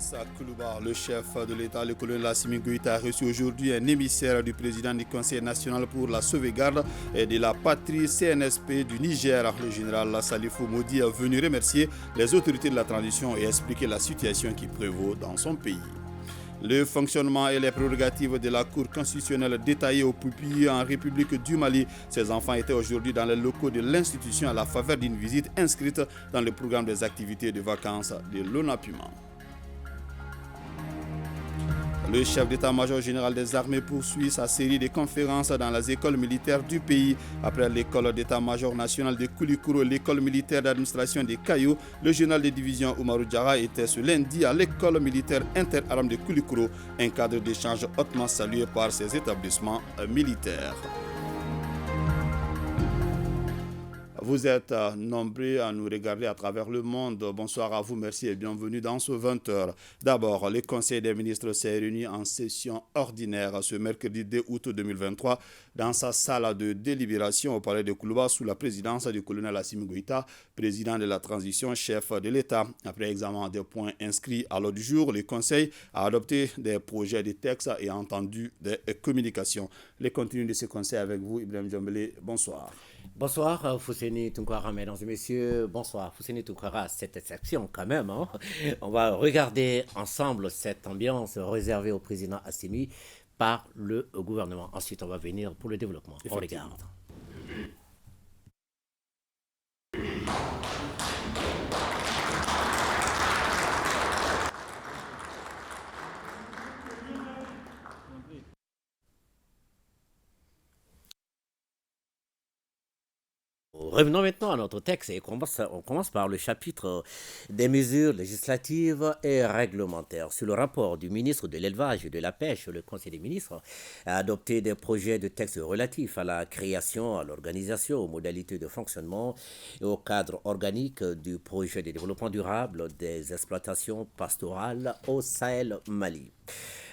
Moussa Koulouba, le chef de l'État, le colonel Assimi Goïta, a reçu aujourd'hui un émissaire du président du Conseil national pour la sauvegarde de la patrie CNSP du Niger. Le général Salifou Modi est venu remercier les autorités de la transition et expliquer la situation qui prévaut dans son pays. Le fonctionnement et les prérogatives de la Cour constitutionnelle détaillées au pupille en République du Mali. Ces enfants étaient aujourd'hui dans les locaux de l'institution à la faveur d'une visite inscrite dans le programme des activités de vacances de l'ONAPUMA. Le chef d'état-major général des armées poursuit sa série de conférences dans les écoles militaires du pays. Après l'école d'état-major national de Koulikoro et l'école militaire d'administration de Kayo, le général de division Oumarou Diarra était ce lundi à l'école militaire interarmes de Koulikoro, un cadre d'échange hautement salué par ces établissements militaires. Vous êtes nombreux à nous regarder à travers le monde. Bonsoir à vous, merci et bienvenue dans ce 20h. D'abord, le Conseil des ministres s'est réuni en session ordinaire ce mercredi 2 août 2023 dans sa salle de délibération au palais de Koulouba sous la présidence du colonel Assimi Goïta, président de la transition, chef de l'État. Après examen des points inscrits à l'ordre du jour, le Conseil a adopté des projets de textes et a entendu des communications. Les contenus de ce conseil avec vous, Ibrahim Djambélé. Bonsoir. Bonsoir Fousseni Tounkara, mesdames et messieurs. Bonsoir Fousseni Tounkara, cette exception quand même. Hein. On va regarder ensemble cette ambiance réservée au président Assimi par le gouvernement. Ensuite, on va venir pour le développement. On regarde. Revenons maintenant à notre texte et on commence par le chapitre des mesures législatives et réglementaires. Sur le rapport du ministre de l'Élevage et de la Pêche, le Conseil des ministres a adopté des projets de textes relatifs à la création, à l'organisation, aux modalités de fonctionnement et au cadre organique du projet de développement durable des exploitations pastorales au Sahel Mali.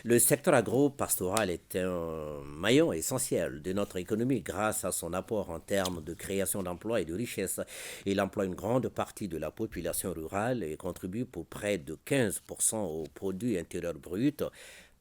Le secteur agro-pastoral est un maillon essentiel de notre économie grâce à son apport en termes de création d'emplois et de richesses. Il emploie une grande partie de la population rurale et contribue pour près de 15% au produit intérieur brut,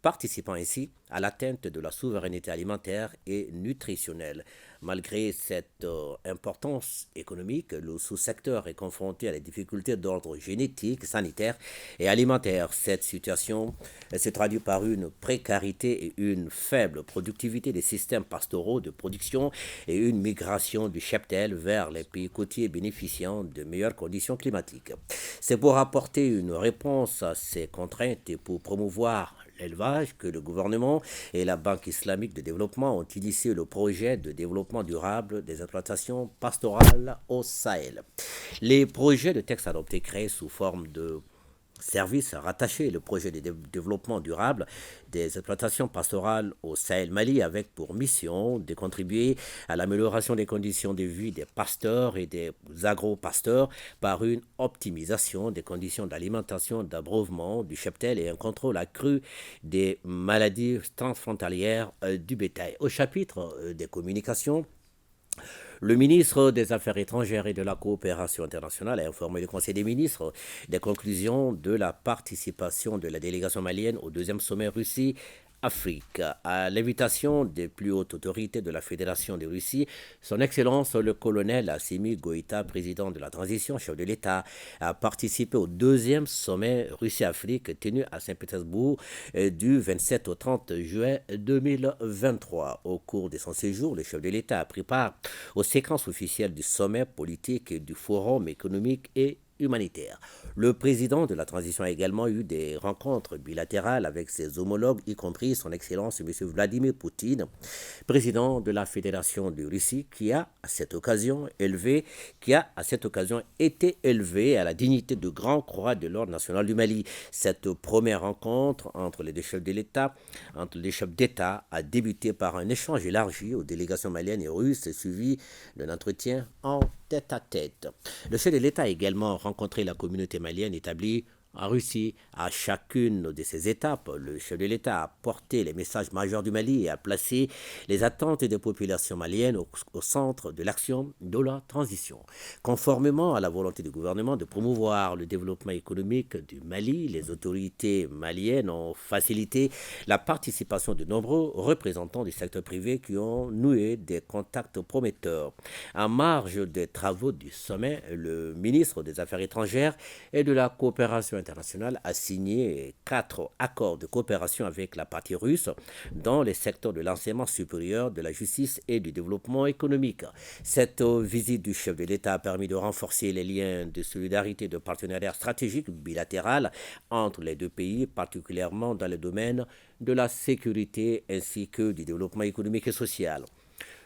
participant ainsi à l'atteinte de la souveraineté alimentaire et nutritionnelle. Malgré cette importance économique, le sous-secteur est confronté à des difficultés d'ordre génétique, sanitaire et alimentaire. Cette situation se traduit par une précarité et une faible productivité des systèmes pastoraux de production et une migration du cheptel vers les pays côtiers bénéficiant de meilleures conditions climatiques. C'est pour apporter une réponse à ces contraintes et pour promouvoir l'élevage que le gouvernement et la Banque islamique de développement ont initié le projet de développement durable des exploitations pastorales au Sahel. Les projets de texte adoptés créés sous forme de services rattachés le projet de développement durable des exploitations pastorales au Sahel Mali avec pour mission de contribuer à l'amélioration des conditions de vie des pasteurs et des agro-pasteurs par une optimisation des conditions d'alimentation, d'abreuvement du cheptel et un contrôle accru des maladies transfrontalières du bétail. Au chapitre des communications, le ministre des Affaires étrangères et de la coopération internationale a informé le Conseil des ministres des conclusions de la participation de la délégation malienne au deuxième sommet Russie-Afrique. À l'invitation des plus hautes autorités de la Fédération de Russie, son Excellence le colonel Assimi Goïta, président de la transition, chef de l'État, a participé au deuxième sommet Russie-Afrique tenu à Saint-Pétersbourg du 27 au 30 juin 2023. Au cours de son séjour, le chef de l'État a pris part aux séquences officielles du sommet politique et du forum économique et humanitaire. Le président de la transition a également eu des rencontres bilatérales avec ses homologues, y compris son Excellence M. Vladimir Poutine, président de la Fédération de Russie, qui a à cette occasion été élevé à la dignité de Grand Croix de l'Ordre national du Mali. Cette première rencontre entre les deux chefs d'État a débuté par un échange élargi aux délégations maliennes et russes, suivi d'un entretien en tête-à-tête. Le chef de l'État a également rencontré la communauté malienne établie en Russie. À chacune de ces étapes, le chef de l'État a porté les messages majeurs du Mali et a placé les attentes des populations maliennes au centre de l'action de la transition. Conformément à la volonté du gouvernement de promouvoir le développement économique du Mali, les autorités maliennes ont facilité la participation de nombreux représentants du secteur privé qui ont noué des contacts prometteurs. En marge des travaux du sommet, le ministre des Affaires étrangères et de la coopération internationale a signé 4 accords de coopération avec la partie russe dans les secteurs de l'enseignement supérieur, de la justice et du développement économique. Cette visite du chef de l'État a permis de renforcer les liens de solidarité et de partenariat stratégique bilatéral entre les deux pays, particulièrement dans le domaine de la sécurité ainsi que du développement économique et social.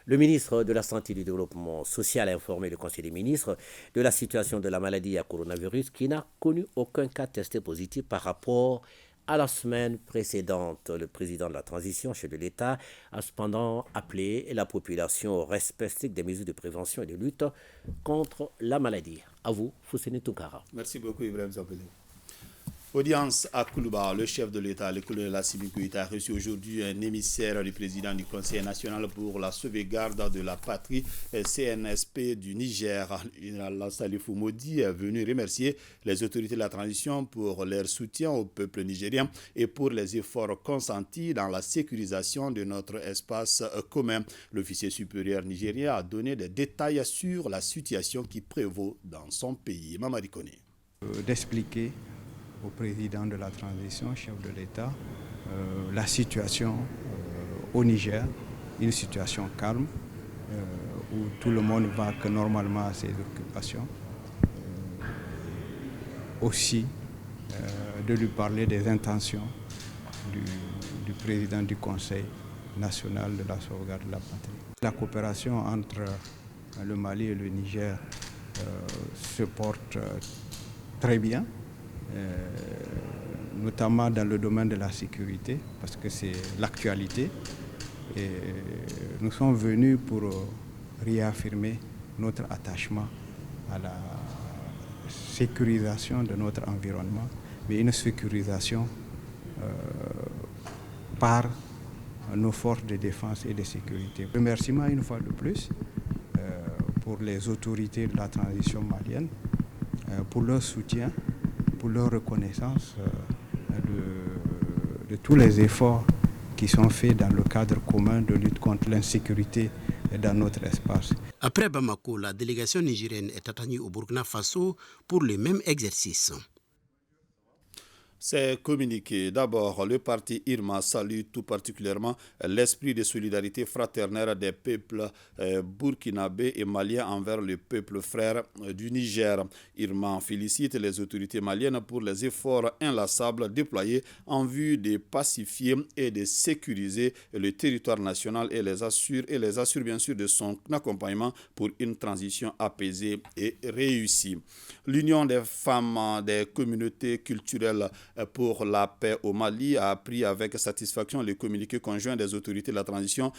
Le ministre de la Santé et du Développement social a informé le Conseil des ministres de la situation de la maladie à coronavirus qui n'a connu aucun cas testé positif par rapport à la semaine précédente. Le président de la transition, chef de l'État, a cependant appelé la population au respect strict des mesures de prévention et de lutte contre la maladie. À vous, Fousseni Toukara. Merci beaucoup, Ibrahim Zapelé. Audience à Koulouba, le chef de l'État, le colonel Assimi Goïta, a reçu aujourd'hui un émissaire du président du Conseil national pour la sauvegarde de la patrie, CNSP du Niger. Salifou Modi est venu remercier les autorités de la transition pour leur soutien au peuple nigérien et pour les efforts consentis dans la sécurisation de notre espace commun. L'officier supérieur nigérien a donné des détails sur la situation qui prévaut dans son pays. Mamadi Kone. D'expliquer au président de la transition, chef de l'État, la situation au Niger, une situation calme, où tout le monde va que normalement à ses occupations. Aussi, de lui parler des intentions du président du Conseil national de la sauvegarde de la patrie. La coopération entre le Mali et le Niger se porte très bien. Notamment dans le domaine de la sécurité, parce que c'est l'actualité. Et nous sommes venus pour réaffirmer notre attachement à la sécurisation de notre environnement, mais une sécurisation par nos forces de défense et de sécurité. Remerciement une fois de plus pour les autorités de la transition malienne, pour leur soutien, pour leur reconnaissance de tous les efforts qui sont faits dans le cadre commun de lutte contre l'insécurité dans notre espace. Après Bamako, la délégation nigérienne est attendue au Burkina Faso pour le même exercice. C'est communiqué. D'abord, le parti IRMA salue tout particulièrement l'esprit de solidarité fraternelle des peuples burkinabés et maliens envers le peuple frère du Niger. IRMA félicite les autorités maliennes pour les efforts inlassables déployés en vue de pacifier et de sécuriser le territoire national et les assure bien sûr de son accompagnement pour une transition apaisée et réussie. L'Union des femmes des communautés culturelles pour la paix au Mali a appris avec satisfaction le communiqué conjoint des autorités de la transition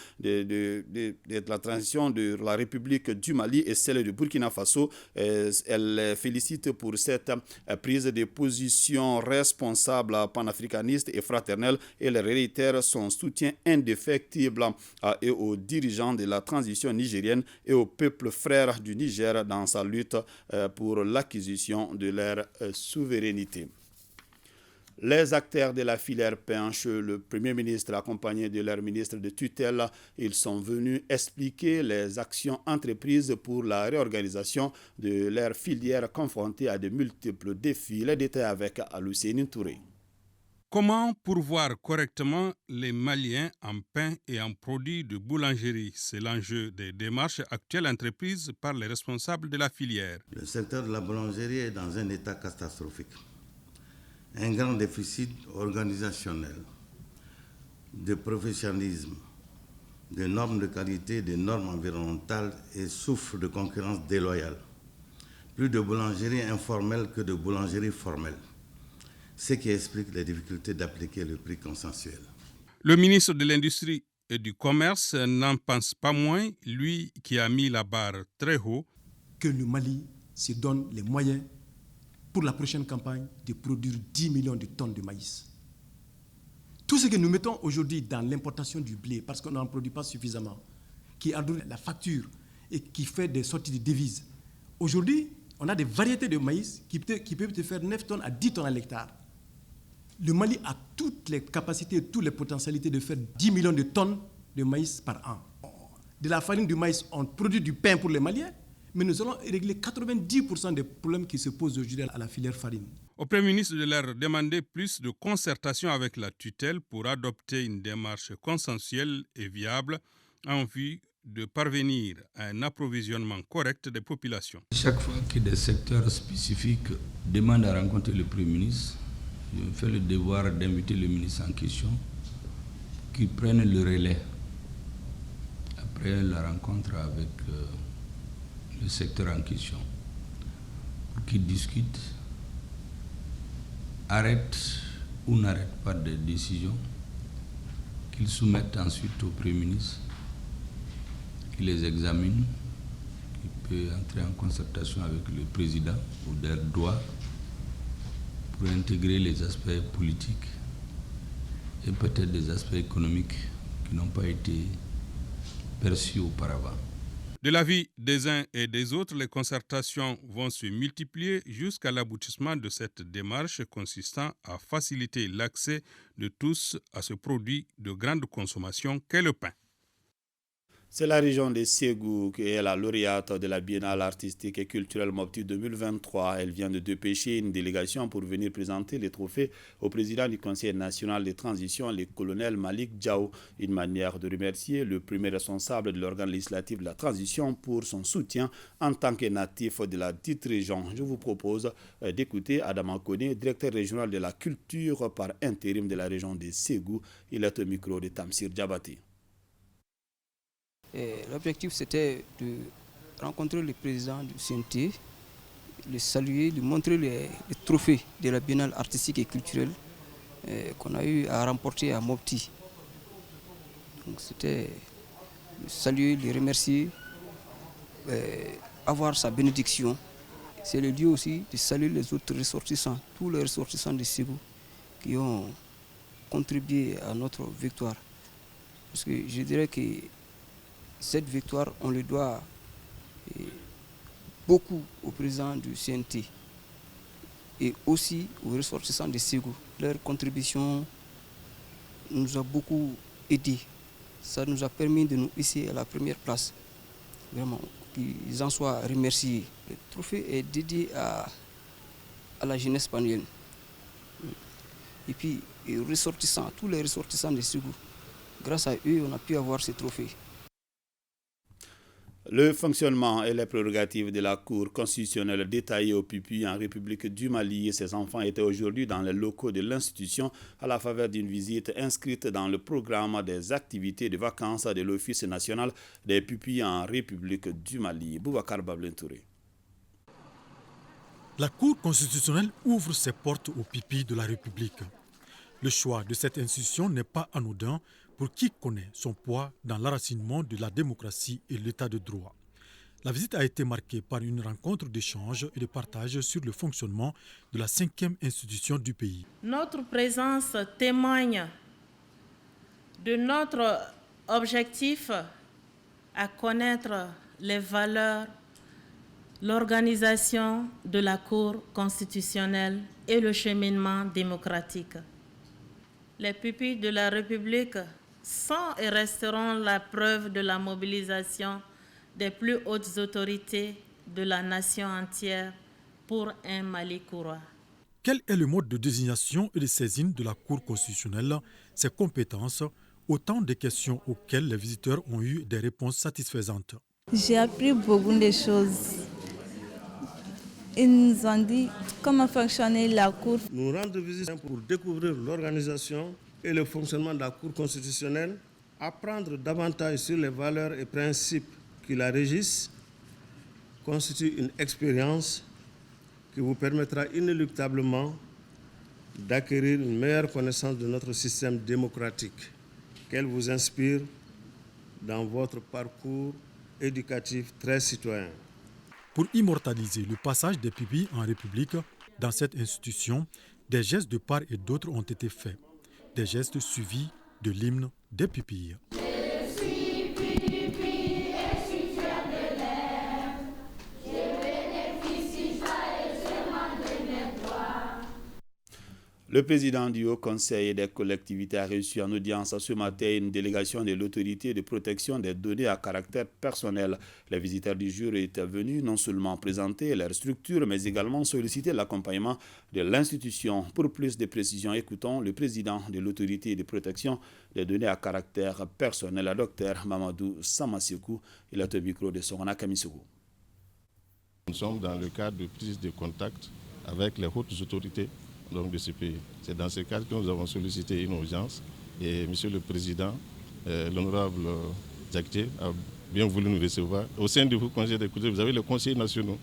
de la République du Mali et celle du Burkina Faso. Elle félicite pour cette prise de position responsable, panafricaniste et fraternelle et elle réitère son soutien indéfectible aux dirigeants de la transition nigérienne et au peuple frère du Niger dans sa lutte pour l'acquisition de leur souveraineté. Les acteurs de la filière pain chez le Premier ministre accompagné de leur ministre de tutelle, ils sont venus expliquer les actions entreprises pour la réorganisation de leur filière confrontée à de multiples défis. Les détails avec Alousseni Touré. Comment pourvoir correctement les Maliens en pain et en produits de boulangerie? C'est l'enjeu des démarches actuelles entreprises par les responsables de la filière. Le secteur de la boulangerie est dans un état catastrophique. Un grand déficit organisationnel, de professionnalisme, de normes de qualité, de normes environnementales et souffre de concurrence déloyale. Plus de boulangerie informelle que de boulangerie formelle, ce qui explique les difficultés d'appliquer le prix consensuel. Le ministre de l'Industrie et du Commerce n'en pense pas moins, lui qui a mis la barre très haut. Que le Mali se donne les moyens pour la prochaine campagne de produire 10 millions de tonnes de maïs. Tout ce que nous mettons aujourd'hui dans l'importation du blé, parce qu'on n'en produit pas suffisamment, qui alourdit la facture et qui fait des sorties de devises. Aujourd'hui, on a des variétés de maïs qui peuvent te faire 9 tonnes à 10 tonnes à l'hectare. Le Mali a toutes les capacités, toutes les potentialités de faire 10 millions de tonnes de maïs par an. De la farine du maïs, on produit du pain pour les Maliens, mais nous allons régler 90% des problèmes qui se posent aujourd'hui à la filière farine. Au Premier ministre de leur demander plus de concertation avec la tutelle pour adopter une démarche consensuelle et viable en vue de parvenir à un approvisionnement correct des populations. Chaque fois que des secteurs spécifiques demandent à rencontrer le Premier ministre, je me fais le devoir d'inviter le ministre en question qu'il prenne le relais après la rencontre avec le secteur en question, pour qu'il discute, arrête ou n'arrête pas des décisions, qu'il soumette ensuite au Premier ministre, qu'il les examine, qu'il peut entrer en concertation avec le président ou des droits pour intégrer les aspects politiques et peut-être des aspects économiques qui n'ont pas été perçus auparavant. De l'avis des uns et des autres, les concertations vont se multiplier jusqu'à l'aboutissement de cette démarche consistant à faciliter l'accès de tous à ce produit de grande consommation qu'est le pain. C'est la région de Ségou qui est la lauréate de la Biennale artistique et culturelle Mopti 2023. Elle vient de dépêcher une délégation pour venir présenter les trophées au président du Conseil national de transition, le colonel Malik Diaw. Une manière de remercier le premier responsable de l'organe législatif de la transition pour son soutien en tant que natif de la dite région. Je vous propose d'écouter Adama Kone, directeur régional de la culture par intérim de la région de Ségou. Il est au micro de Tamsir Diabaté. L'objectif, c'était de rencontrer le président du CNT, le saluer, lui montrer les trophées de la Biennale artistique et culturelle qu'on a eu à remporter à Mopti. Donc c'était le saluer, le remercier, avoir sa bénédiction. C'est le lieu aussi de saluer les autres ressortissants, tous les ressortissants de Ségou qui ont contribué à notre victoire. Parce que je dirais que cette victoire, on le doit beaucoup au président du CNT et aussi aux ressortissants de Ségou. Leur contribution nous a beaucoup aidés. Ça nous a permis de nous hisser à la première place. Vraiment, qu'ils en soient remerciés. Le trophée est dédié à la jeunesse panienne. Et puis, les ressortissants, tous les ressortissants de Ségou, grâce à eux, on a pu avoir ce trophée. Le fonctionnement et les prérogatives de la Cour constitutionnelle détaillées au Pupi en République du Mali et ses enfants étaient aujourd'hui dans les locaux de l'institution à la faveur d'une visite inscrite dans le programme des activités de vacances de l'Office national des Pupilles en République du Mali. Boubacar Bablentouré. La Cour constitutionnelle ouvre ses portes aux Pupilles de la République. Le choix de cette institution n'est pas anodin pour qui connaît son poids dans l'enracinement de la démocratie et l'état de droit. La visite a été marquée par une rencontre d'échange et de partage sur le fonctionnement de la 5e institution du pays. Notre présence témoigne de notre objectif à connaître les valeurs, l'organisation de la Cour constitutionnelle et le cheminement démocratique. Les pupilles de la République sont et resteront la preuve de la mobilisation des plus hautes autorités de la nation entière pour un Mali courant. Quel est le mode de désignation et de saisine de la Cour constitutionnelle, ses compétences, autant de questions auxquelles les visiteurs ont eu des réponses satisfaisantes. J'ai appris beaucoup de choses. Ils nous ont dit comment fonctionnait la Cour. Nous rendre visite pour découvrir l'organisation et le fonctionnement de la Cour constitutionnelle, apprendre davantage sur les valeurs et principes qui la régissent, constitue une expérience qui vous permettra inéluctablement d'acquérir une meilleure connaissance de notre système démocratique, qu'elle vous inspire dans votre parcours éducatif très citoyen. Pour immortaliser le passage des pupilles en République, Dans cette institution, des gestes de part et d'autre ont été faits. Des gestes suivis de l'hymne des pupilles. Le président du Haut Conseil des collectivités a reçu en audience ce matin une délégation de l'autorité de protection des données à caractère personnel. Les visiteurs du jour étaient venus non seulement présenter leur structure, mais également solliciter l'accompagnement de l'institution. Pour plus de précisions, écoutons le président de l'autorité de protection des données à caractère personnel, le docteur Mamadou Samasekou. Il est au micro de Sorana Kamissougou. Nous sommes dans le cadre de prise de contact avec les hautes autorités de ce pays. C'est dans ce cadre que nous avons sollicité une audience et Monsieur le Président, l'honorable Diakité, a bien voulu nous recevoir. Au sein du Haut Conseil des collectivités, vous avez les conseillers nationaux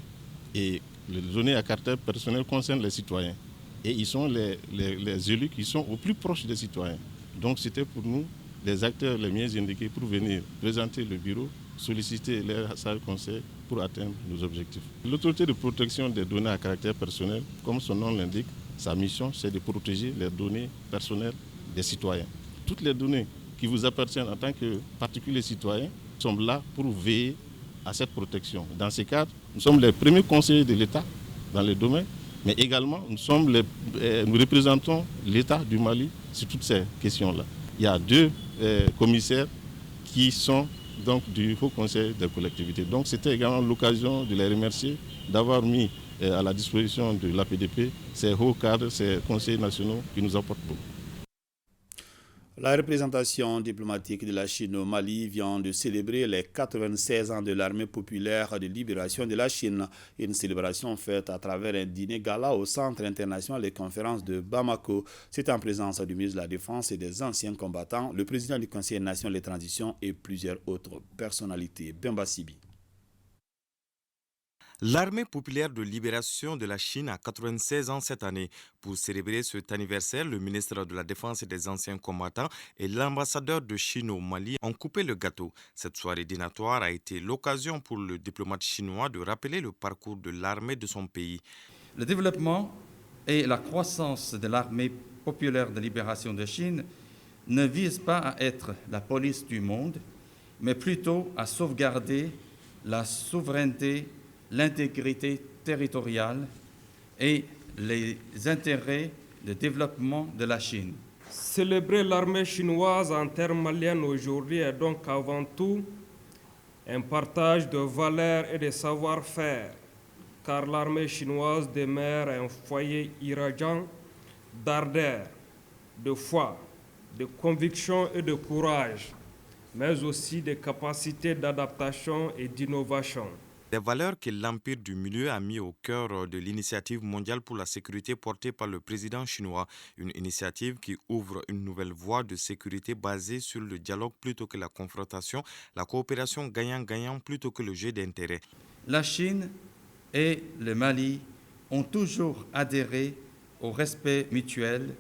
et les données à caractère personnel concernent les citoyens. Et ils sont les élus qui sont au plus proche des citoyens. Donc c'était pour nous, les acteurs les mieux indiqués, pour venir présenter le bureau, solliciter les salles conseils pour atteindre nos objectifs. L'autorité de protection des données à caractère personnel, comme son nom l'indique, sa mission, c'est de protéger les données personnelles des citoyens. Toutes les données qui vous appartiennent en tant que particuliers citoyens sont là pour veiller à cette protection. Dans ce cadre, nous sommes les premiers conseillers de l'État dans le domaine, mais également nous représentons l'État du Mali sur toutes ces questions-là. Il y a 2 commissaires qui sont donc du Haut Conseil des collectivités. Donc c'était également l'occasion de les remercier d'avoir mis à la disposition de l'APDP ces hauts cadres, ces conseils nationaux qui nous apportent beaucoup. La représentation diplomatique de la Chine au Mali vient de célébrer les 96 ans de l'armée populaire de libération de la Chine. Une célébration faite à travers un dîner gala au Centre international des conférences de Bamako. C'est en présence du ministre de la Défense et des anciens combattants, le président du Conseil national des transitions et plusieurs autres personnalités. Bemba Sibi. L'armée populaire de libération de la Chine a 96 ans cette année. Pour célébrer cet anniversaire, le ministre de la Défense et des anciens combattants et l'ambassadeur de Chine au Mali ont coupé le gâteau. Cette soirée dînatoire a été l'occasion pour le diplomate chinois de rappeler le parcours de l'armée de son pays. Le développement et la croissance de l'armée populaire de libération de Chine ne visent pas à être la police du monde, mais plutôt à sauvegarder la souveraineté, l'intégrité territoriale et les intérêts de développement de la Chine. Célébrer l'armée chinoise en termes maliens aujourd'hui est donc avant tout un partage de valeurs et de savoir-faire, car l'armée chinoise demeure un foyer irradiant d'ardeur, de foi, de conviction et de courage, mais aussi de capacités d'adaptation et d'innovation. Des valeurs que l'Empire du Milieu a mis au cœur de l'initiative mondiale pour la sécurité portée par le président chinois. Une initiative qui ouvre une nouvelle voie de sécurité basée sur le dialogue plutôt que la confrontation, la coopération gagnant-gagnant plutôt que le jeu d'intérêts. La Chine et le Mali ont toujours adhéré au respect mutuel,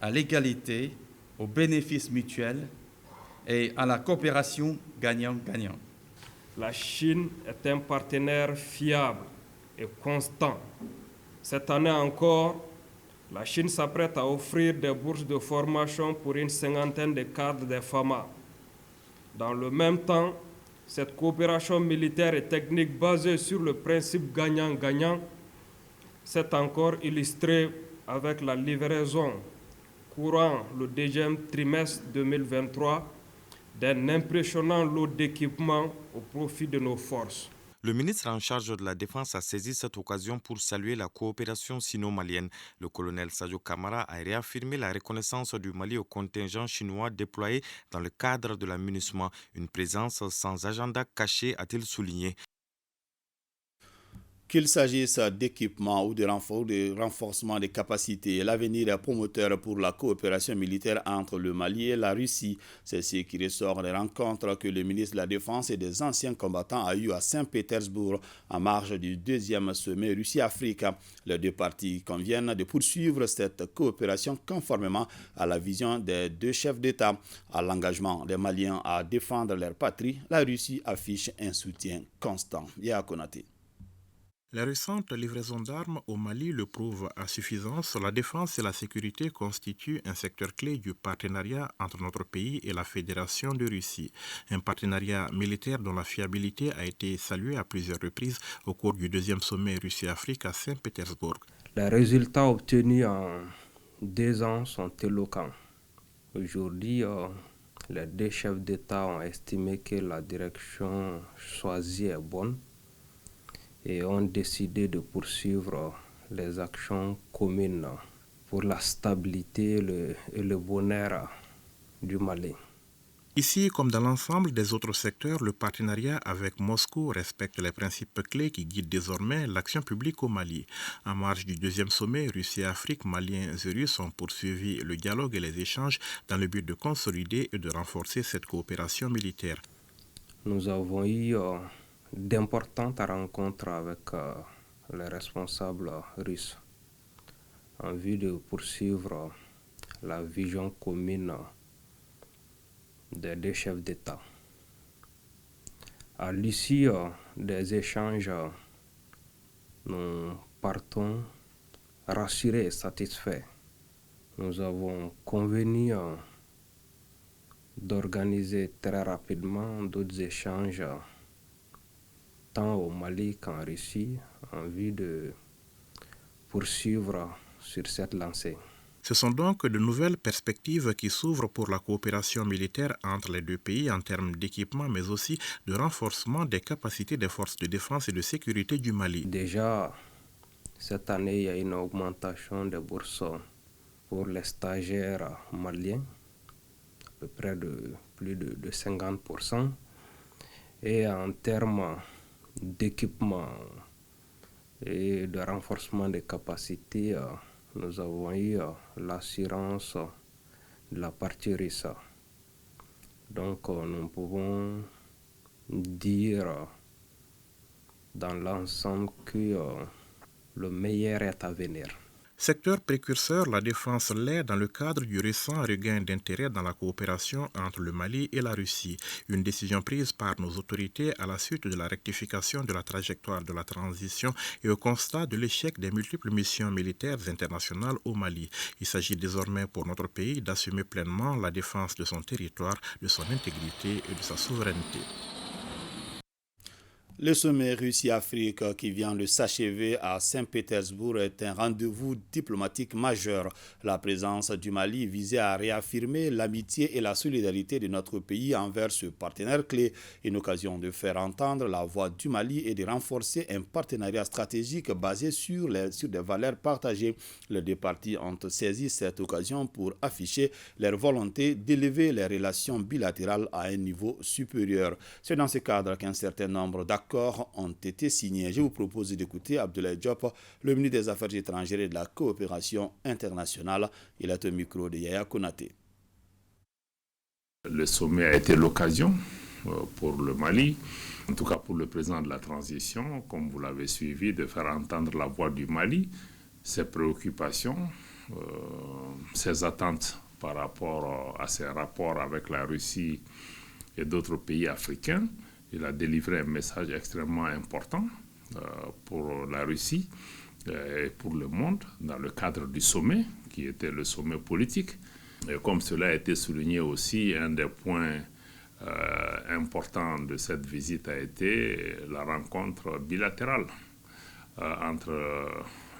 à l'égalité, au bénéfice mutuel et à la coopération gagnant-gagnant. La Chine est un partenaire fiable et constant. Cette année encore, la Chine s'apprête à offrir des bourses de formation pour une 50aine de cadres des FAMA. Dans le même temps, cette coopération militaire et technique basée sur le principe gagnant-gagnant s'est encore illustrée avec la livraison courant le deuxième trimestre 2023 d'un impressionnant lot d'équipements au profit de nos forces. Le ministre en charge de la Défense a saisi cette occasion pour saluer la coopération sino-malienne. Le colonel Sadio Kamara a réaffirmé la reconnaissance du Mali au contingent chinois déployé dans le cadre de la MINUSMA. Une présence sans agenda caché, a-t-il souligné. Qu'il s'agisse d'équipement ou de renforcement des capacités, l'avenir est promoteur pour la coopération militaire entre le Mali et la Russie. C'est ce qui ressort des rencontres que le ministre de la Défense et des anciens combattants a eues à Saint-Pétersbourg en marge du 2e sommet Russie-Afrique. Les deux parties conviennent de poursuivre cette coopération conformément à la vision des deux chefs d'État. À l'engagement des Maliens à défendre leur patrie, la Russie affiche un soutien constant. Yaya Konaté. Les récentes livraisons d'armes au Mali le prouvent à suffisance. La défense et la sécurité constituent un secteur clé du partenariat entre notre pays et la Fédération de Russie. Un partenariat militaire dont la fiabilité a été saluée à plusieurs reprises au cours du 2e sommet Russie-Afrique à Saint-Pétersbourg. Les résultats obtenus en 2 ans sont éloquents. Aujourd'hui, les 2 chefs d'État ont estimé que la direction choisie est bonne et ont décidé de poursuivre les actions communes pour la stabilité et le bonheur du Mali. Ici, comme dans l'ensemble des autres secteurs, le partenariat avec Moscou respecte les principes clés qui guident désormais l'action publique au Mali. En marge du 2e sommet Russie-Afrique, Maliens et Russes ont poursuivi le dialogue et les échanges dans le but de consolider et de renforcer cette coopération militaire. Nous avons eu d'importantes rencontres avec les responsables russes en vue de poursuivre la vision commune des 2 chefs d'État. À l'issue des échanges, nous partons rassurés et satisfaits. Nous avons convenu d'organiser très rapidement d'autres échanges tant au Mali qu'en Russie en vue de poursuivre sur cette lancée. Ce sont donc de nouvelles perspectives qui s'ouvrent pour la coopération militaire entre les 2 pays en termes d'équipement, mais aussi de renforcement des capacités des forces de défense et de sécurité du Mali. Déjà, cette année, il y a une augmentation des bourses pour les stagiaires maliens, à peu près de plus de 50%. Et en termes d'équipement et de renforcement des capacités, nous avons eu l'assurance de la partie russe. Donc nous pouvons dire dans l'ensemble que le meilleur est à venir. Secteur précurseur, la défense l'est dans le cadre du récent regain d'intérêt dans la coopération entre le Mali et la Russie. Une décision prise par nos autorités à la suite de la rectification de la trajectoire de la transition et au constat de l'échec des multiples missions militaires internationales au Mali. Il s'agit désormais pour notre pays d'assumer pleinement la défense de son territoire, de son intégrité et de sa souveraineté. Le sommet Russie-Afrique qui vient de s'achever à Saint-Pétersbourg est un rendez-vous diplomatique majeur. La présence du Mali visait à réaffirmer l'amitié et la solidarité de notre pays envers ce partenaire clé. Une occasion de faire entendre la voix du Mali et de renforcer un partenariat stratégique basé sur des valeurs partagées. Les 2 parties ont saisi cette occasion pour afficher leur volonté d'élever les relations bilatérales à un niveau supérieur. C'est dans ce cadre qu'un certain nombre d'accords ont été signés. Je vous propose d'écouter Abdoulaye Diop, le ministre des Affaires étrangères et de la coopération internationale. Il est au micro de Yaya Konaté. Le sommet a été l'occasion pour le Mali, en tout cas pour le président de la transition, comme vous l'avez suivi, de faire entendre la voix du Mali, ses préoccupations, ses attentes par rapport à ses rapports avec la Russie et d'autres pays africains. Il a délivré un message extrêmement important pour la Russie et pour le monde dans le cadre du sommet, qui était le sommet politique. Et comme cela a été souligné aussi, un des points importants de cette visite a été la rencontre bilatérale entre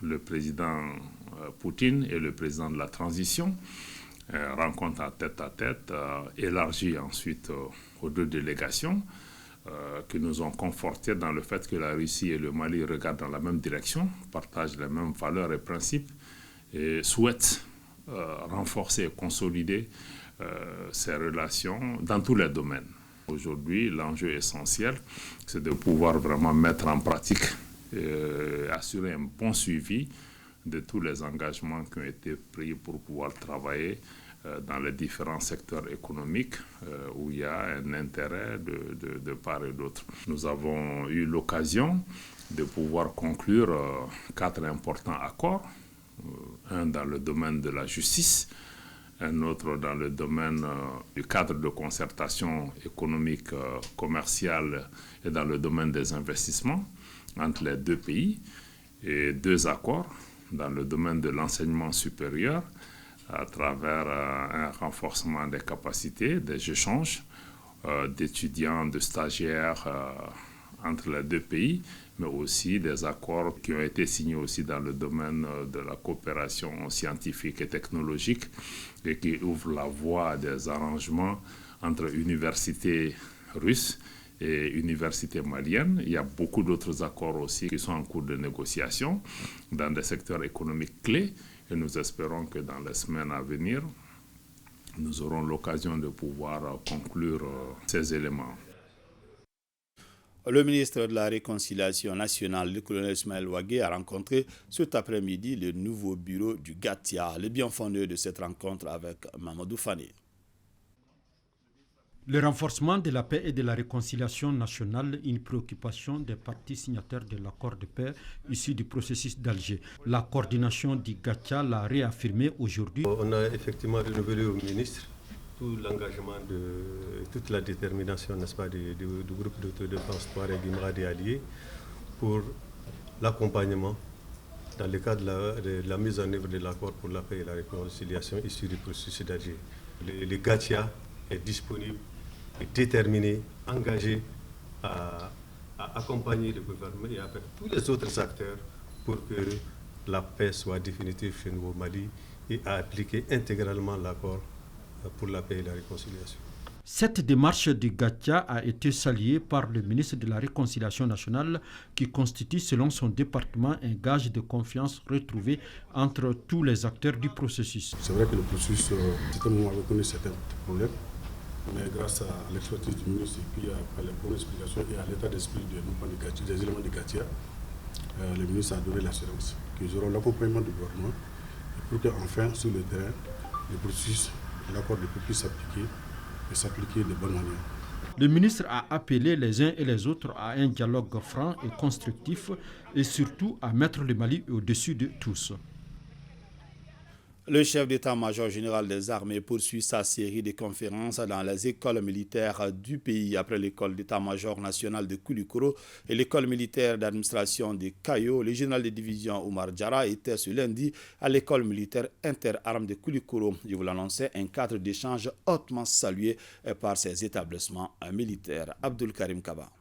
le président Poutine et le président de la transition. Rencontre à tête, élargie ensuite aux 2 délégations, qui nous ont confortés dans le fait que la Russie et le Mali regardent dans la même direction, partagent les mêmes valeurs et principes et souhaitent renforcer et consolider ces relations dans tous les domaines. Aujourd'hui, l'enjeu essentiel, c'est de pouvoir vraiment mettre en pratique et assurer un bon suivi de tous les engagements qui ont été pris pour pouvoir travailler dans les différents secteurs économiques où il y a un intérêt de part et d'autre. Nous avons eu l'occasion de pouvoir conclure 4 importants accords, un dans le domaine de la justice, un autre dans le domaine du cadre de concertation économique, commerciale et dans le domaine des investissements, entre les deux pays et 2 accords dans le domaine de l'enseignement supérieur à travers un renforcement des capacités, des échanges d'étudiants, de stagiaires entre les deux pays, mais aussi des accords qui ont été signés aussi dans le domaine de la coopération scientifique et technologique et qui ouvrent la voie à des arrangements entre universités russes et universités maliennes. Il y a beaucoup d'autres accords aussi qui sont en cours de négociation dans des secteurs économiques clés et nous espérons que dans les semaines à venir, nous aurons l'occasion de pouvoir conclure ces éléments. Le ministre de la Réconciliation nationale, le colonel Ismaël Ouagué, a rencontré cet après-midi le nouveau bureau du GATIA. Le bien-fondeur de cette rencontre avec Mamadou Fane. Le renforcement de la paix et de la réconciliation nationale, une préoccupation des parties signataires de l'accord de paix issu du processus d'Alger. La coordination du GATIA l'a réaffirmé aujourd'hui. On a effectivement renouvelé au ministre tout l'engagement, toute la détermination, n'est-ce pas, du groupe d'autodéfense Touareg Imrad et alliés pour l'accompagnement dans le cadre de la mise en œuvre de l'accord pour la paix et la réconciliation issu du processus d'Alger. Le GATIA est disponible, est déterminé, engagé à accompagner le gouvernement et avec tous les autres acteurs pour que la paix soit définitive chez nous au Mali et à appliquer intégralement l'accord pour la paix et la réconciliation. Cette démarche du GATIA a été saluée par le ministre de la Réconciliation nationale qui constitue selon son département un gage de confiance retrouvé entre tous les acteurs du processus. C'est vrai que le processus, c'est un moment reconnu certains problèmes, mais grâce à l'expertise du ministre et puis à la bonne explication et à l'état d'esprit des éléments du GATIA, le ministre a donné l'assurance qu'ils auront l'accompagnement du gouvernement et pour qu'enfin, sur le terrain, le processus, l'accord ne peut plus s'appliquer et s'appliquer de bonne manière. Le ministre a appelé les uns et les autres à un dialogue franc et constructif et surtout à mettre le Mali au-dessus de tous. Le chef d'état-major général des armées poursuit sa série de conférences dans les écoles militaires du pays après l'école d'état-major national de Koulikoro et l'école militaire d'administration de Kayo. Le général de division Oumar Diarra était ce lundi à l'école militaire interarmes de Koulikoro. Je vous l'annonçais, un cadre d'échange hautement salué par ces établissements militaires. Abdul Karim Kaba.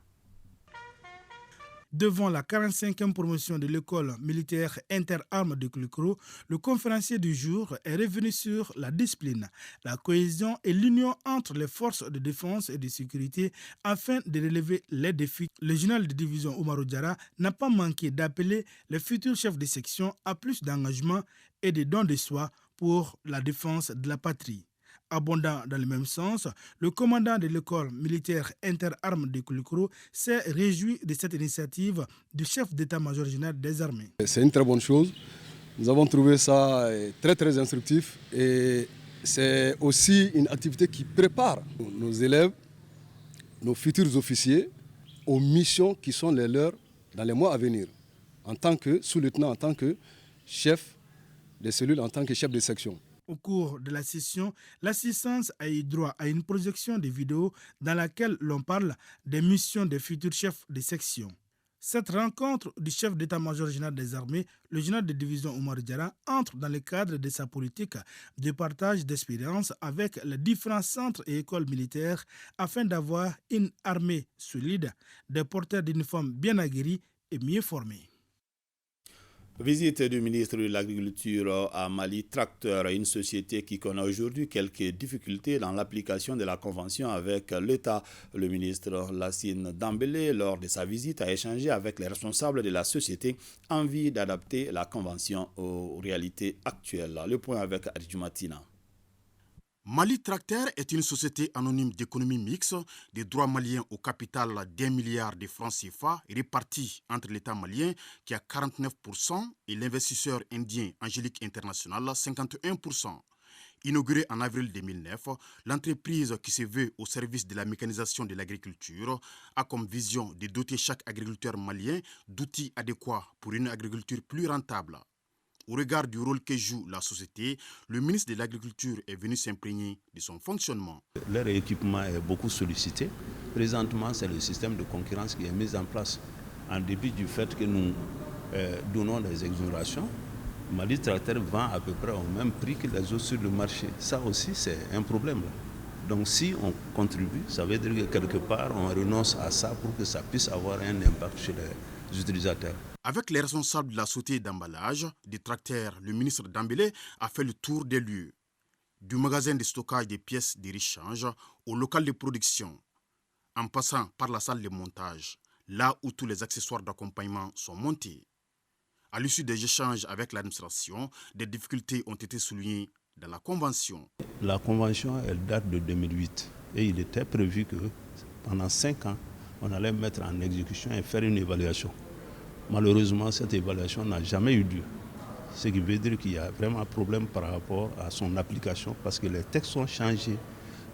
Devant la 45e promotion de l'école militaire interarmes de Koulikoro, le conférencier du jour est revenu sur la discipline, la cohésion et l'union entre les forces de défense et de sécurité afin de relever les défis. Le général de division Oumar Diarra n'a pas manqué d'appeler les futurs chefs de section à plus d'engagement et de dons de soi pour la défense de la patrie. Abondant dans le même sens, le commandant de l'école militaire interarmes de Koulikoro s'est réjoui de cette initiative du chef d'état-major général des armées. C'est une très bonne chose. Nous avons trouvé ça très très instructif et c'est aussi une activité qui prépare nos élèves, nos futurs officiers aux missions qui sont les leurs dans les mois à venir. En tant que sous-lieutenant, en tant que chef des cellules, en tant que chef de section. Au cours de la session, l'assistance a eu droit à une projection de vidéos dans laquelle l'on parle des missions des futurs chefs de section. Cette rencontre du chef d'état-major général des armées, le général de division Oumar Diarra, entre dans le cadre de sa politique de partage d'expérience avec les différents centres et écoles militaires afin d'avoir une armée solide, des porteurs d'uniformes bien aguerris et mieux formés. Visite du ministre de l'Agriculture à Mali Tracteur, une société qui connaît aujourd'hui quelques difficultés dans l'application de la convention avec l'État. Le ministre Lassine Dambélé, lors de sa visite, a échangé avec les responsables de la société en vue d'adapter la convention aux réalités actuelles. Le point avec Adjumatina. Mali Tracteur est une société anonyme d'économie mixte de droit malien au capital d'1 milliard de francs CFA répartis entre l'État malien qui a 49% et l'investisseur indien Angélique International 51%. Inaugurée en avril 2009, l'entreprise qui se veut au service de la mécanisation de l'agriculture a comme vision de doter chaque agriculteur malien d'outils adéquats pour une agriculture plus rentable. Au regard du rôle que joue la société, le ministre de l'Agriculture est venu s'imprégner de son fonctionnement. Leur équipement est beaucoup sollicité. Présentement, c'est le système de concurrence qui est mis en place. en dépit du fait que nous donnons des exonérations, Mali Tracteur vend à peu près au même prix que les autres sur le marché. Ça aussi, c'est un problème. Là. Donc si on contribue, ça veut dire que quelque part, on renonce à ça pour que ça puisse avoir un impact chez les utilisateurs. Avec les responsables de la société d'emballage des tracteurs, le ministre Dambélé a fait le tour des lieux. Du magasin de stockage des pièces de rechange au local de production, en passant par la salle de montage, là où tous les accessoires d'accompagnement sont montés. À l'issue des échanges avec l'administration, des difficultés ont été soulignées dans la convention. La convention, elle date de 2008 et il était prévu que pendant 5 ans, on allait mettre en exécution et faire une évaluation. Malheureusement, cette évaluation n'a jamais eu lieu. Ce qui veut dire qu'il y a vraiment un problème par rapport à son application parce que les textes ont changé,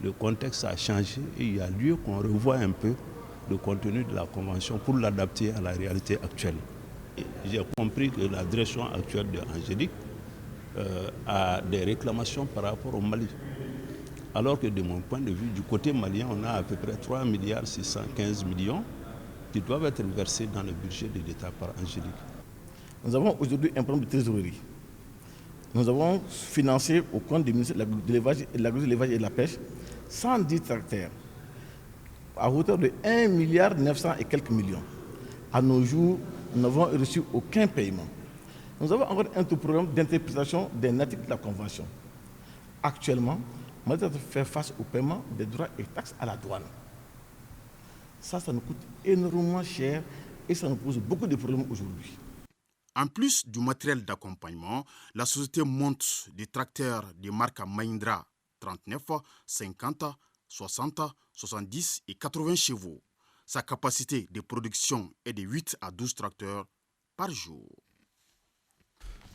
le contexte a changé et il y a lieu qu'on revoie un peu le contenu de la convention pour l'adapter à la réalité actuelle. J'ai compris que la direction actuelle de Angélique a des réclamations par rapport au Mali. Alors que de mon point de vue, du côté malien, on a à peu près 3 milliards 615 millions qui doivent être versés dans le budget de l'État par Angélique. Nous avons aujourd'hui un problème de trésorerie. Nous avons financé au compte du ministère de l'Agro-Élevage et de la Pêche 110 tracteurs à hauteur de 1 milliard 900 et quelques millions. À nos jours, nous n'avons reçu aucun paiement. Nous avons encore un tout programme d'interprétation des articles de la Convention. Actuellement, nous devons faire face au paiement des droits et taxes à la douane. Ça nous coûte énormément cher et ça nous pose beaucoup de problèmes aujourd'hui. En plus du matériel d'accompagnement, la société monte des tracteurs de marque Mahindra 39, 50, 60, 70 et 80 chevaux. Sa capacité de production est de 8 à 12 tracteurs par jour.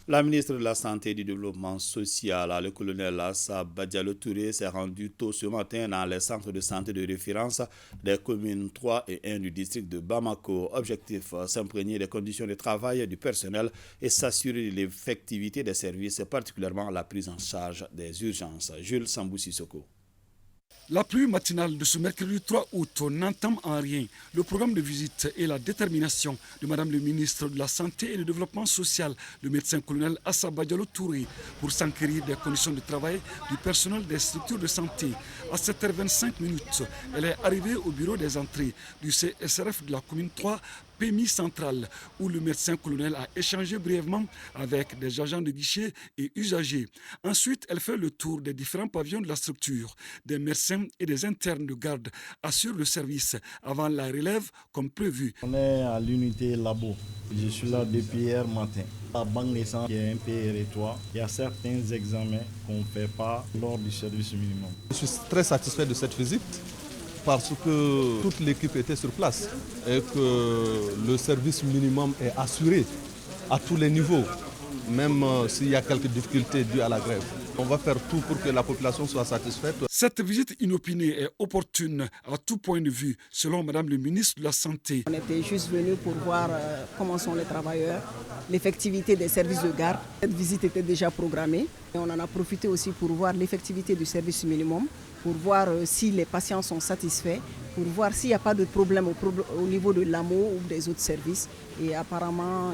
La ministre de la Santé et du Développement social, le colonel Assa Badialo Touré, s'est rendu tôt ce matin dans les centres de santé de référence des communes 3 et 1 du district de Bamako. Objectif, s'imprégner des conditions de travail du personnel et s'assurer de l'effectivité des services, particulièrement la prise en charge des urgences. Jules Sambou-Sissoko. La pluie matinale de ce mercredi 3 août n'entame en rien le programme de visite et la détermination de Madame le ministre de la Santé et du Développement social, le médecin-colonel Assa Badialo Touré, pour s'enquérir des conditions de travail du personnel des structures de santé. À 7h25, elle est arrivée au bureau des entrées du CSRF de la commune 3, PMI central, où le médecin-colonel a échangé brièvement avec des agents de guichet et usagers. Ensuite, elle fait le tour des différents pavillons de la structure. Des médecins et des internes de garde assurent le service avant la relève comme prévu. On est à l'unité labo. Je suis là depuis hier matin. La banque naissance est un peu hérétoire. Il y a certains examens qu'on ne fait pas lors du service minimum. Je suis très satisfait de cette visite parce que toute l'équipe était sur place et que le service minimum est assuré à tous les niveaux, même s'il y a quelques difficultés dues à la grève. On va faire tout pour que la population soit satisfaite. Cette visite inopinée est opportune à tout point de vue, selon Madame le ministre de la Santé. On était juste venus pour voir comment sont les travailleurs, l'effectivité des services de garde. Cette visite était déjà programmée et on en a profité aussi pour voir l'effectivité du service minimum, pour voir si les patients sont satisfaits, pour voir s'il n'y a pas de problème au niveau de l'AMO ou des autres services. Et apparemment,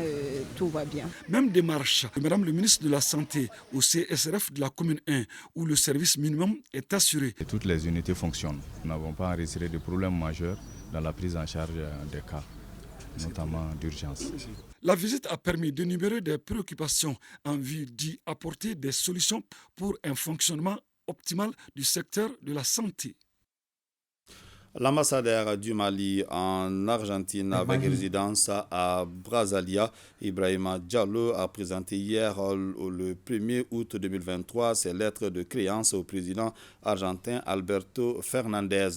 tout va bien. Même démarche de Madame le ministre de la Santé au CSRF de la commune 1, où le service minimum est assuré. Et toutes les unités fonctionnent. Nous n'avons pas enregistré de problèmes majeurs dans la prise en charge des cas, notamment d'urgence. La visite a permis d'énumérer des préoccupations en vue d'y apporter des solutions pour un fonctionnement optimal du secteur de la santé. L'ambassadeur du Mali en Argentine avec résidence à Brasilia, Ibrahima Diallo, a présenté hier le 1er août 2023 ses lettres de créance au président argentin Alberto Fernandez.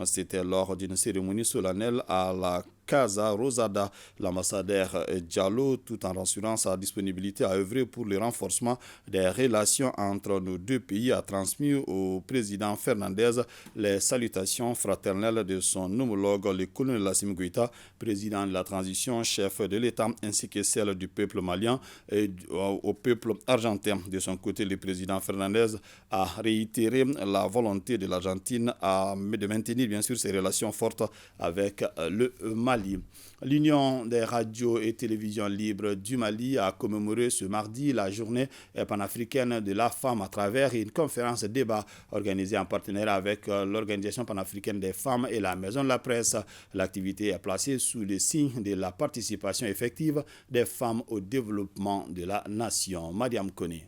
C'était lors d'une cérémonie solennelle à la Casa Rosada. L'ambassadeur Diallo, tout en rassurant sa disponibilité à œuvrer pour le renforcement des relations entre nos deux pays, a transmis au président Fernandez les salutations fraternelles de son homologue, le colonel Assimi Goïta, président de la transition, chef de l'État, ainsi que celle du peuple malien et au peuple argentin. De son côté, le président Fernandez a réitéré la volonté de l'Argentine de maintenir bien sûr ses relations fortes avec le Mali. Mali. L'Union des radios et télévisions libres du Mali a commémoré ce mardi la journée panafricaine de la femme à travers une conférence débat organisée en partenariat avec l'Organisation panafricaine des femmes et la Maison de la Presse. L'activité est placée sous le signe de la participation effective des femmes au développement de la nation. Mariam Koné.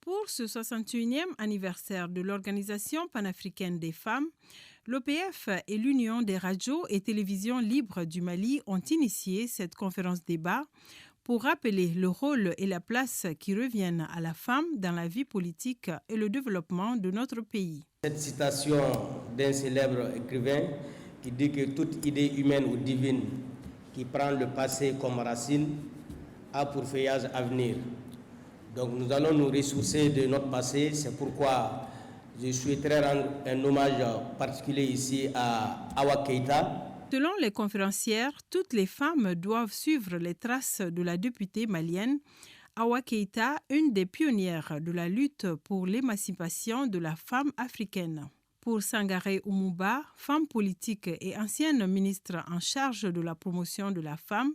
Pour ce 61e anniversaire de l'Organisation panafricaine des femmes, l'OPF et l'Union des radios et télévisions libres du Mali ont initié cette conférence débat pour rappeler le rôle et la place qui reviennent à la femme dans la vie politique et le développement de notre pays. Cette citation d'un célèbre écrivain qui dit que toute idée humaine ou divine qui prend le passé comme racine a pour feuillage à venir. Donc nous allons nous ressourcer de notre passé, c'est pourquoi je souhaiterais rendre un hommage particulier ici à Awa Keïta. Selon les conférencières, toutes les femmes doivent suivre les traces de la députée malienne Awa Keïta, une des pionnières de la lutte pour l'émancipation de la femme africaine. Pour Sangaré Oumouba, femme politique et ancienne ministre en charge de la promotion de la femme,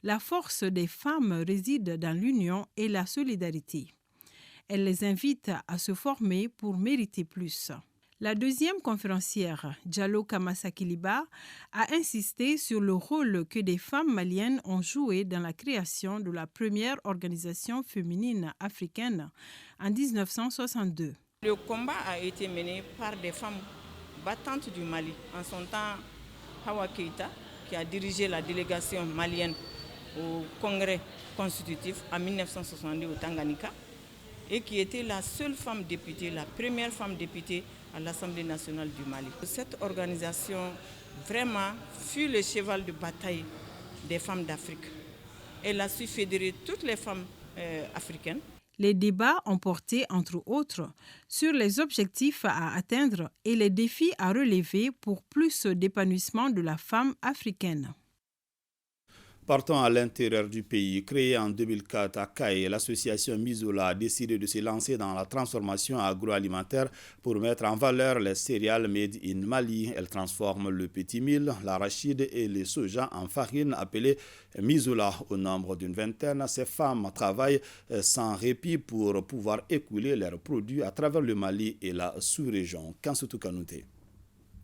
la force des femmes réside dans l'union et la solidarité. Elle les invite à se former pour mériter plus. La deuxième conférencière, Diallo Kamasakiliba, a insisté sur le rôle que des femmes maliennes ont joué dans la création de la première organisation féminine africaine en 1962. Le combat a été mené par des femmes battantes du Mali. En son temps, Awa Keïta, qui a dirigé la délégation malienne au Congrès constitutif en 1962 au Tanganyika, et qui était la seule femme députée, la première femme députée à l'Assemblée nationale du Mali. Cette organisation vraiment fut le cheval de bataille des femmes d'Afrique. Elle a su fédérer toutes les femmes africaines. Les débats ont porté, entre autres, sur les objectifs à atteindre et les défis à relever pour plus d'épanouissement de la femme africaine. Partons à l'intérieur du pays. Créée en 2004 à Kaye, l'association Mizola a décidé de se lancer dans la transformation agroalimentaire pour mettre en valeur les céréales made in Mali. Elle transforme le petit mil, l'arachide et le soja en farine appelée Mizola. Au nombre d'une vingtaine, ces femmes travaillent sans répit pour pouvoir écouler leurs produits à travers le Mali et la sous-région. Kansutu Kanouté.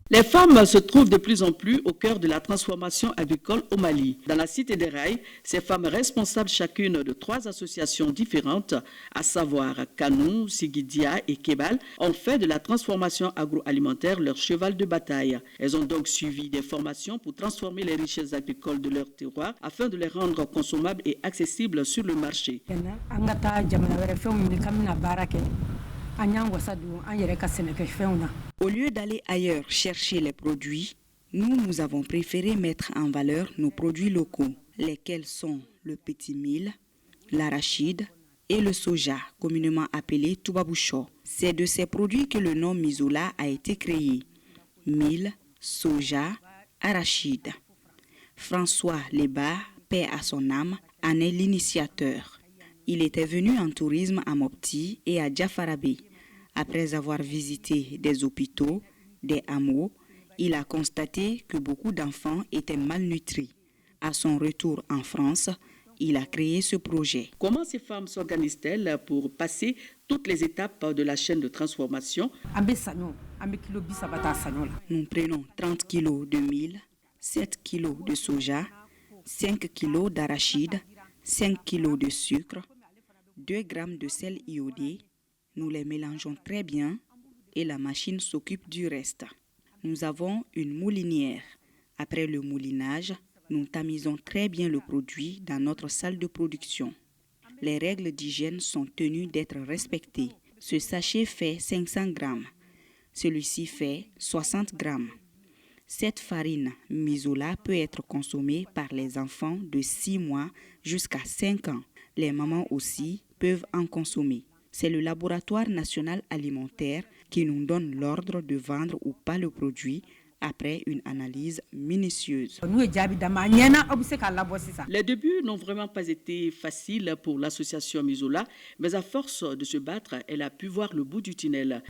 Les femmes se trouvent de plus en plus au cœur de la transformation agricole au Mali. Dans la cité des rails, ces femmes responsables chacune de 3 associations différentes, à savoir Kanou, Sigidia et Kebal, ont fait de la transformation agroalimentaire leur cheval de bataille. Elles ont donc suivi des formations pour transformer les richesses agricoles de leur terroir afin de les rendre consommables et accessibles sur le marché. Au lieu d'aller ailleurs chercher les produits, nous avons préféré mettre en valeur nos produits locaux, lesquels sont le petit mil, l'arachide et le soja, communément appelé tubaboucho. C'est de ces produits que le nom Mizola a été créé. Mil, soja, arachide. François Leba, paix à son âme, en est l'initiateur. Il était venu en tourisme à Mopti et à Djafarabé. Après avoir visité des hôpitaux, des hameaux, il a constaté que beaucoup d'enfants étaient malnutris. À son retour en France, il a créé ce projet. Comment ces femmes s'organisent-elles pour passer toutes les étapes de la chaîne de transformation? Nous prenons 30 kg de mil, 7 kg de soja, 5 kg d'arachide, 5 kg de sucre, 2 grammes de sel iodé. Nous les mélangeons très bien et la machine s'occupe du reste. Nous avons une moulinière. Après le moulinage, nous tamisons très bien le produit dans notre salle de production. Les règles d'hygiène sont tenues d'être respectées. Ce sachet fait 500 grammes. Celui-ci fait 60 grammes. Cette farine Mizola peut être consommée par les enfants de 6 mois jusqu'à 5 ans. Les mamans aussi peuvent en consommer. C'est le laboratoire national alimentaire qui nous donne l'ordre de vendre ou pas le produit après une analyse minutieuse. Les débuts n'ont vraiment pas été faciles pour l'association Mizola, mais à force de se battre, elle a pu voir le bout du tunnel.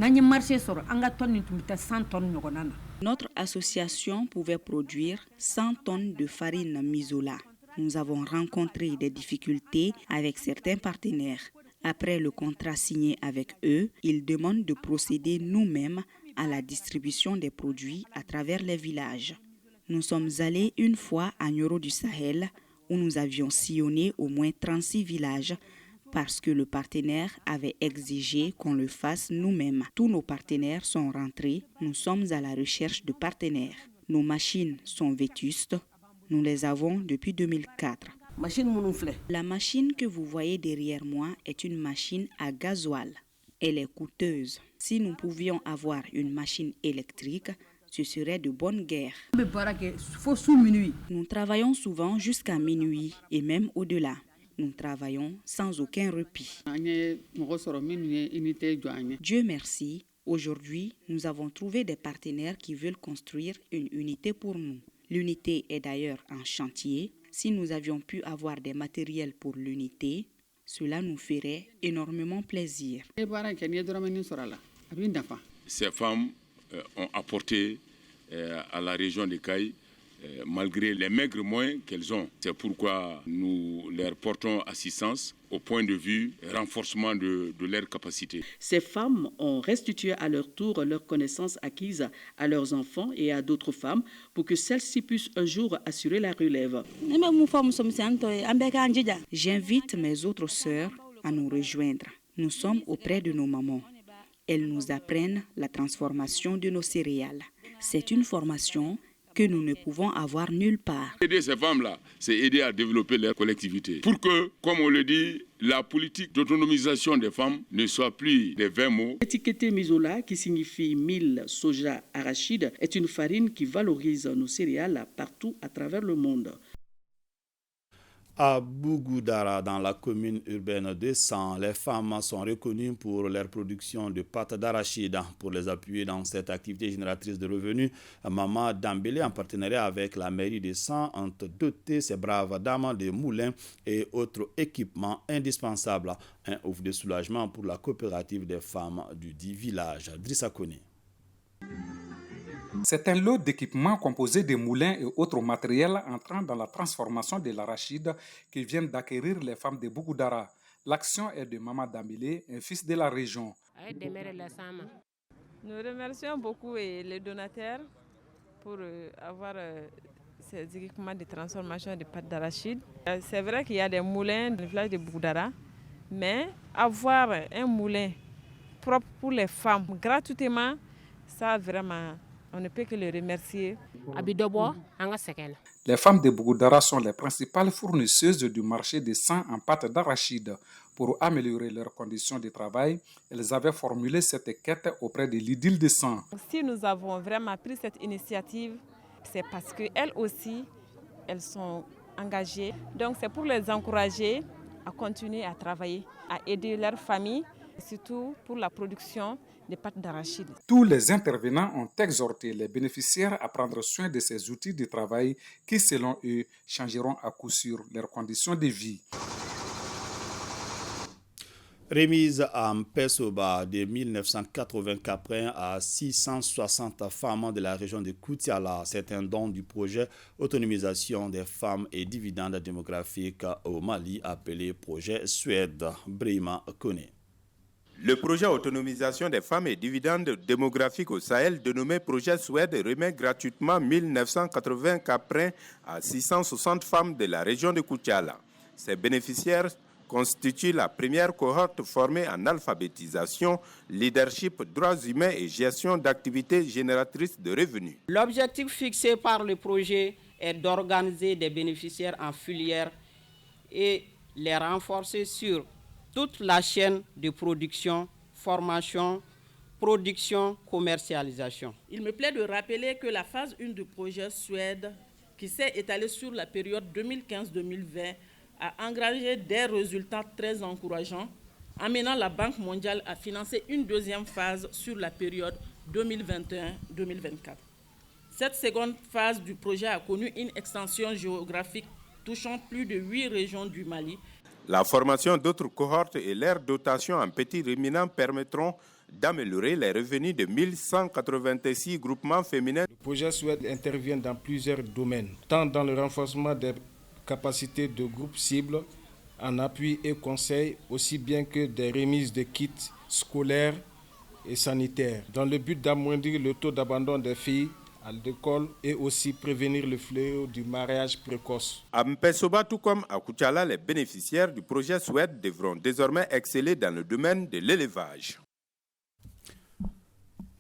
Notre association pouvait produire 100 tonnes de farine Mizola. Nous avons rencontré des difficultés avec certains partenaires. Après le contrat signé avec eux, ils demandent de procéder nous-mêmes à la distribution des produits à travers les villages. Nous sommes allés une fois à Nioro du Sahel où nous avions sillonné au moins 36 villages parce que le partenaire avait exigé qu'on le fasse nous-mêmes. Tous nos partenaires sont rentrés. Nous sommes à la recherche de partenaires. Nos machines sont vétustes. Nous les avons depuis 2004. La machine que vous voyez derrière moi est une machine à gasoil. Elle est coûteuse. Si nous pouvions avoir une machine électrique, ce serait de bonne guerre. Nous travaillons souvent jusqu'à minuit et même au-delà. Nous travaillons sans aucun répit. Dieu merci, aujourd'hui, nous avons trouvé des partenaires qui veulent construire une unité pour nous. L'unité est d'ailleurs en chantier. Si nous avions pu avoir des matériels pour l'unité, cela nous ferait énormément plaisir. Ces femmes ont apporté à la région de Caille malgré les maigres moyens qu'elles ont. C'est pourquoi nous leur portons assistance au point de vue renforcement de leurs capacités. Ces femmes ont restitué à leur tour leurs connaissances acquises à leurs enfants et à d'autres femmes pour que celles-ci puissent un jour assurer la relève. J'invite mes autres sœurs à nous rejoindre. Nous sommes auprès de nos mamans. Elles nous apprennent la transformation de nos céréales. C'est une formation que nous ne pouvons avoir nulle part. Aider ces femmes-là, c'est aider à développer leur collectivité. Pour que, comme on le dit, la politique d'autonomisation des femmes ne soit plus des 20 mots. L'étiqueté Mizola, qui signifie mil, soja, arachide, est une farine qui valorise nos céréales partout à travers le monde. À Bougoudara, dans la commune urbaine de San, les femmes sont reconnues pour leur production de pâte d'arachide. Pour les appuyer dans cette activité génératrice de revenus, Maman Dambélé, en partenariat avec la mairie de San, ont doté ces braves dames de moulins et autres équipements indispensables. Un ouf de soulagement pour la coopérative des femmes du dit village. Drissa Kone. C'est un lot d'équipements composé de moulins et autres matériels entrant dans la transformation de l'arachide que viennent d'acquérir les femmes de Bougoudara. L'action est de Maman Dambélé, un fils de la région. Nous remercions beaucoup les donateurs pour avoir ces équipements de transformation de pâte d'arachide. C'est vrai qu'il y a des moulins dans le village de Bougoudara, mais avoir un moulin propre pour les femmes gratuitement, ça vraiment... On ne peut que les remercier. Les femmes de Bougoudara sont les principales fournisseuses du marché des sang en pâte d'arachide. Pour améliorer leurs conditions de travail, elles avaient formulé cette quête auprès de l'idylle de sang. Si nous avons vraiment pris cette initiative, c'est parce qu'elles aussi, elles sont engagées. Donc c'est pour les encourager à continuer à travailler, à aider leur famille, surtout pour la production des pâtes d'arachide. Tous les intervenants ont exhorté les bénéficiaires à prendre soin de ces outils de travail qui, selon eux, changeront à coup sûr leurs conditions de vie. Remise à Mpesoba de 1984 à 660 femmes de la région de Koutiala. C'est un don du projet Autonomisation des femmes et dividendes démographiques au Mali appelé projet Suède. Brima Kone. Le projet Autonomisation des femmes et dividendes démographiques au Sahel, dénommé projet Suède, remet gratuitement 1980 caprins à 660 femmes de la région de Koutiala. Ces bénéficiaires constituent la première cohorte formée en alphabétisation, leadership, droits humains et gestion d'activités génératrices de revenus. L'objectif fixé par le projet est d'organiser des bénéficiaires en filière et les renforcer sur toute la chaîne de production, formation, production, commercialisation. Il me plaît de rappeler que la phase 1 du projet Suède, qui s'est étalée sur la période 2015-2020, a engrangé des résultats très encourageants, amenant la Banque mondiale à financer une deuxième phase sur la période 2021-2024. Cette seconde phase du projet a connu une extension géographique touchant plus de 8 régions du Mali. La formation d'autres cohortes et leur dotation en petits ruminants permettront d'améliorer les revenus de 1186 groupements féminins. Le projet SWED intervient dans plusieurs domaines, tant dans le renforcement des capacités de groupes cibles, en appui et conseil, aussi bien que des remises de kits scolaires et sanitaires, dans le but d'amoindrir le taux d'abandon des filles à l'école et aussi prévenir le fléau du mariage précoce. À Mpessoba, tout comme à Koutiala, les bénéficiaires du projet SWED devront désormais exceller dans le domaine de l'élevage.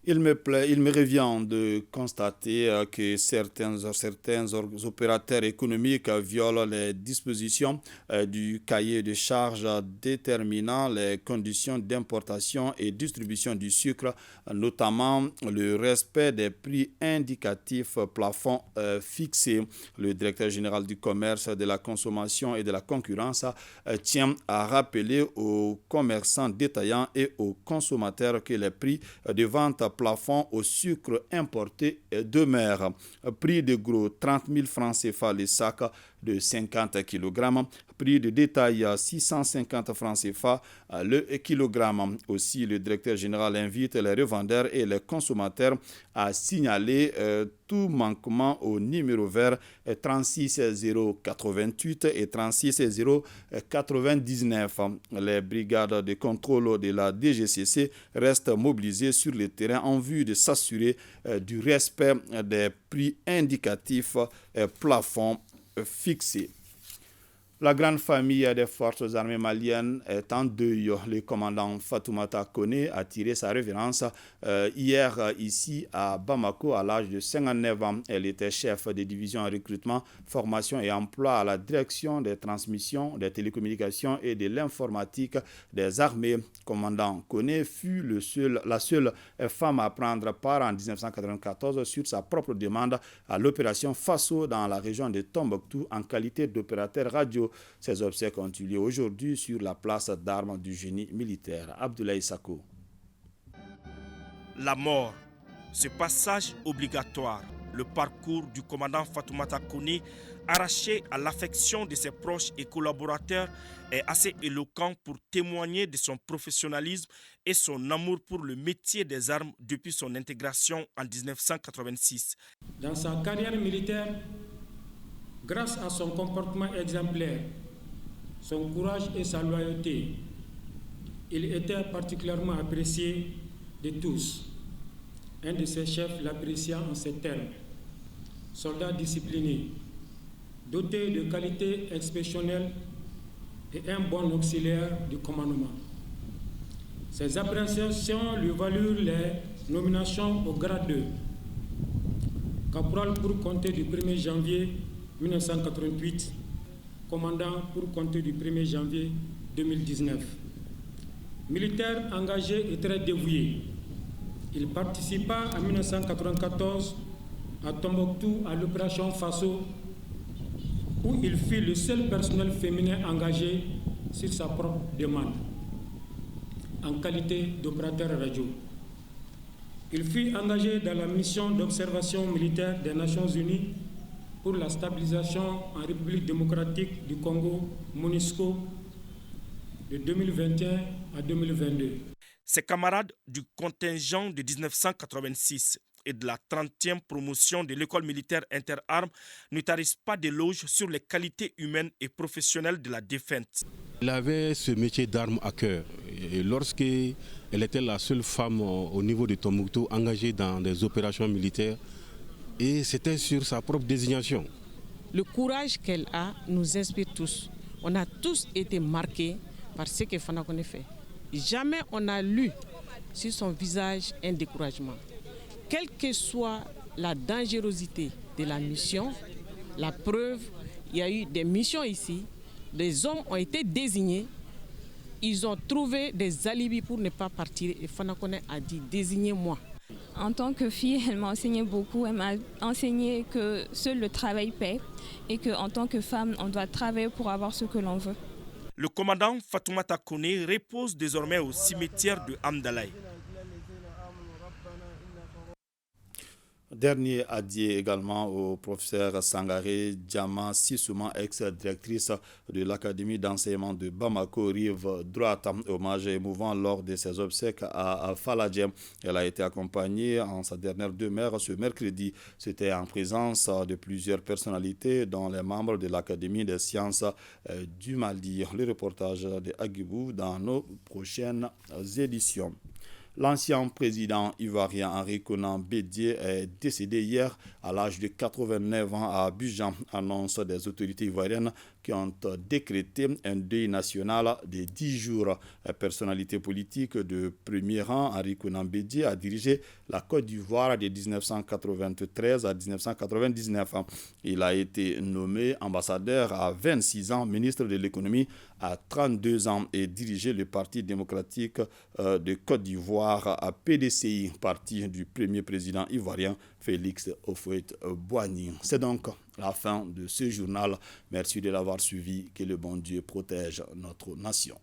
Il me revient de constater que certains opérateurs économiques violent les dispositions du cahier de charges déterminant les conditions d'importation et distribution du sucre, notamment le respect des prix indicatifs plafonds fixés. Le directeur général du commerce, de la consommation et de la concurrence tient à rappeler aux commerçants détaillants et aux consommateurs que les prix de vente plafond au sucre importé demeure. Prix de gros 30 000 francs CFA le sac de 50 kg. Prix de détail 650 francs CFA le kilogramme. Aussi, le directeur général invite les revendeurs et les consommateurs à signaler tout manquement au numéro vert 36088 et 36099. Les brigades de contrôle de la DGCC restent mobilisées sur le terrain en vue de s'assurer du respect des prix indicatifs plafond fixés. La grande famille des forces armées maliennes est en deuil. Le commandant Fatoumata Koné a tiré sa révérence hier ici à Bamako à l'âge de 59 ans. Elle était chef de division en recrutement, formation et emploi à la direction des transmissions, des télécommunications et de l'informatique des armées. Commandant Koné fut la seule femme à prendre part en 1994 sur sa propre demande à l'opération Faso dans la région de Tombouctou en qualité d'opérateur radio. Ces obsèques ont eu lieu aujourd'hui sur la place d'armes du génie militaire. Abdoulaye Sako. La mort, ce passage obligatoire, le parcours du commandant Fatoumata Koné, arraché à l'affection de ses proches et collaborateurs, est assez éloquent pour témoigner de son professionnalisme et son amour pour le métier des armes depuis son intégration en 1986. Dans sa carrière militaire, grâce à son comportement exemplaire, son courage et sa loyauté, il était particulièrement apprécié de tous. Un de ses chefs l'apprécia en ces termes: soldat discipliné, doté de qualités exceptionnelles et un bon auxiliaire du commandement. Ses appréciations lui valurent les nominations au grade 2, caporal pour compter du 1er janvier 1988, commandant pour compter du 1er janvier 2019. Militaire engagé et très dévoué, il participa en 1994 à Tombouctou à l'opération Faso, où il fut le seul personnel féminin engagé sur sa propre demande, en qualité d'opérateur radio. Il fut engagé dans la mission d'observation militaire des Nations Unies pour la stabilisation en République démocratique du Congo, MONUSCO, de 2021 à 2022. Ses camarades du contingent de 1986 et de la 30e promotion de l'école militaire interarmes ne tarissent pas d'éloges sur les qualités humaines et professionnelles de la défunte. Elle avait ce métier d'armes à cœur. Et lorsqu'elle était la seule femme au niveau de Tombouctou engagée dans des opérations militaires, et c'était sur sa propre désignation. Le courage qu'elle a nous inspire tous. On a tous été marqués par ce que Fana Koné fait. Jamais on n'a lu sur son visage un découragement. Quelle que soit la dangerosité de la mission, la preuve, il y a eu des missions ici, des hommes ont été désignés, ils ont trouvé des alibis pour ne pas partir et Fana Koné a dit « désignez-moi ». En tant que fille, elle m'a enseigné beaucoup. Elle m'a enseigné que seul le travail paie et qu'en tant que femme, on doit travailler pour avoir ce que l'on veut. Le commandant Fatoumata Koné repose désormais au cimetière de Hamdalaye. Dernier adieu également au professeur Sangaré Diama Sissouma, ex-directrice de l'Académie d'enseignement de Bamako, rive droite. Hommage émouvant lors de ses obsèques à Faladjem. Elle a été accompagnée en sa dernière demeure ce mercredi. C'était en présence de plusieurs personnalités, dont les membres de l'Académie des sciences du Mali. Le reportage de Agibou dans nos prochaines éditions. L'ancien président ivoirien Henri Konan Bédié est décédé hier à l'âge de 89 ans à Abidjan, annonce des autorités ivoiriennes qui ont décrété un deuil national de 10 jours. La personnalité politique de premier rang, Henri Konan Bédié, a dirigé la Côte d'Ivoire de 1993 à 1999. Il a été nommé ambassadeur à 26 ans, ministre de l'économie à 32 ans et dirigé le Parti démocratique de Côte d'Ivoire à PDCI, parti du premier président ivoirien Félix Houphouët-Boigny. C'est donc la fin de ce journal. Merci de l'avoir suivi. Que le bon Dieu protège notre nation.